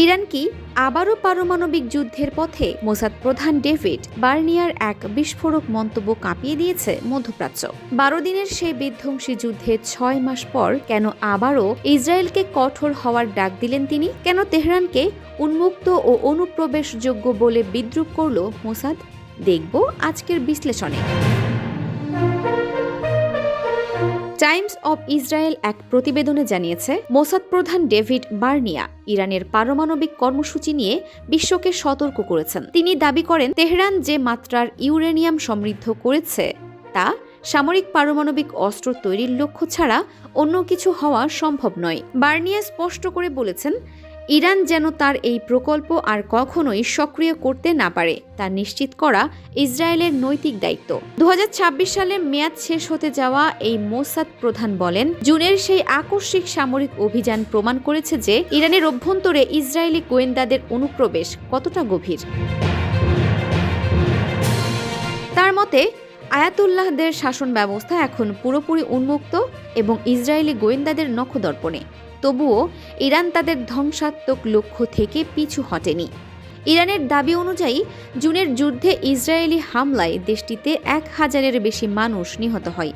Iran কি আবারও পারমাণবিক যুদ্ধের পথে? মোসাদ প্রধান ডেভিড বার্নিয়ার এক বিস্ফোরক মন্তব্য কাঁপিয়ে দিয়েছে মধ্যপ্রাচ্য। 12 দিনের সেই বিধ্বংসী যুদ্ধে 6 মাস পর কেন আবারও ইসরায়েলকে কঠোর হওয়ার ডাক দিলেন তিনি? কেন তেহরানকে উন্মুক্ত ও অনুপ্রবেশযোগ্য বলে বিদ্রূপ করল মোসাদ? দেখব আজকের বিশ্লেষণে। টাইমস অব ইসরায়েল এক প্রতিবেদনে জানিয়েছে, মোসাদ প্রধান ডেভিড বার্নিয়া ইরানের পারমাণবিক কর্মসূচি নিয়ে বিশ্বকে সতর্ক করেছেন। তিনি দাবি করেন, তেহরান যে মাত্রার ইউরেনিয়াম সমৃদ্ধ করেছে তা সামরিক পারমাণবিক অস্ত্র তৈরির লক্ষ্য ছাড়া অন্য কিছু হওয়া সম্ভব নয়। বার্নিয়া স্পষ্ট করে বলেছেন, ইরান যেন তার এই প্রকল্প আর কখনোই সক্রিয় করতে না পারে তা নিশ্চিত করা ইসরায়েলের নৈতিক দায়িত্ব। 2026 সালে মেয়াদ শেষ হতে যাওয়া এই মোসাদ প্রধান বলেন, জুনের সেই আকস্মিক সামরিক অভিযান প্রমাণ করেছে যে ইরানের অভ্যন্তরে ইসরায়েলি গোয়েন্দাদের অনুপ্রবেশ কতটা গভীর। তার মতে, আয়াতুল্লাহদের শাসন ব্যবস্থা এখন পুরোপুরি উন্মুক্ত এবং ইসরায়েলি গোয়েন্দাদের নখদর্পণে। তবুও ইরান তাদের ধ্বংসাত্মক লক্ষ্য থেকে পিছু হটেনি। ইরানের দাবি অনুযায়ী জুনের যুদ্ধে ইসরায়েলি হামলায় দেশটিতে 1000-এর বেশি মানুষ নিহত হয়।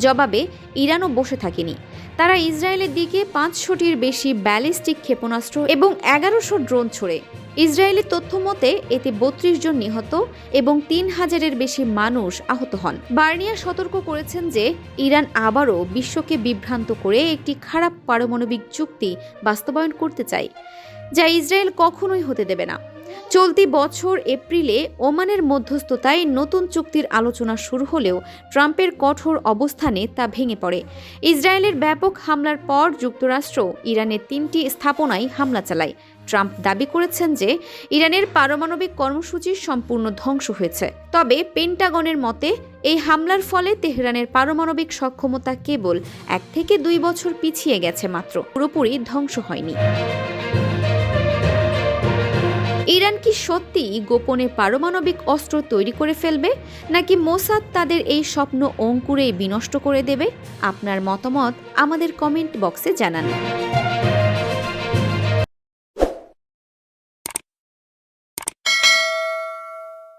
জবাবে ইরানও বসে থাকেনি। তারা ইসরায়েলের দিকে 500টির বেশি ব্যালিস্টিক ক্ষেপণাস্ত্র এবং 1100 ড্রোন ছোড়ে। ইসরায়েলি তথ্য মতে এতে 32 জন নিহত এবং 3000-এর বেশি মানুষ আহত হন। বার্নিয়া সতর্ক করেছেন যে ইরান আবারও বিশ্বকে বিভ্রান্ত করে একটি খারাপ পারমাণবিক চুক্তি বাস্তবায়ন করতে চায়, যা ইসরায়েল কখনোই হতে দেবে না। চলতি বছর এপ্রিলে ওমানের মধ্যস্থতায় নতুন চুক্তির আলোচনা শুরু হলেও ট্রাম্পের কঠোর অবস্থানে তা ভেঙে পড়ে। ইসরায়েলের ব্যাপক হামলার পর যুক্তরাষ্ট্র ইরানের 3টি স্থাপনায় হামলা চালায়। ট্রাম্প দাবি করেছেন যে ইরানের পারমাণবিক কর্মসূচি সম্পূর্ণ ধ্বংস হয়েছে। তবে পেন্টাগনের মতে এই হামলার ফলে তেহরানের পারমাণবিক সক্ষমতা কেবল 1 থেকে 2 বছর পিছিয়ে গেছে, মাত্র পুরোপুরি ধ্বংস হয়নি। ইরান কি সত্যিই গোপনে পারমাণবিক অস্ত্র তৈরি করে ফেলবে, নাকি মোসাদ তাদের এই স্বপ্ন অঙ্কুরেই বিনষ্ট করে দেবে? আপনার মতামত আমাদের কমেন্ট বক্সে জানান।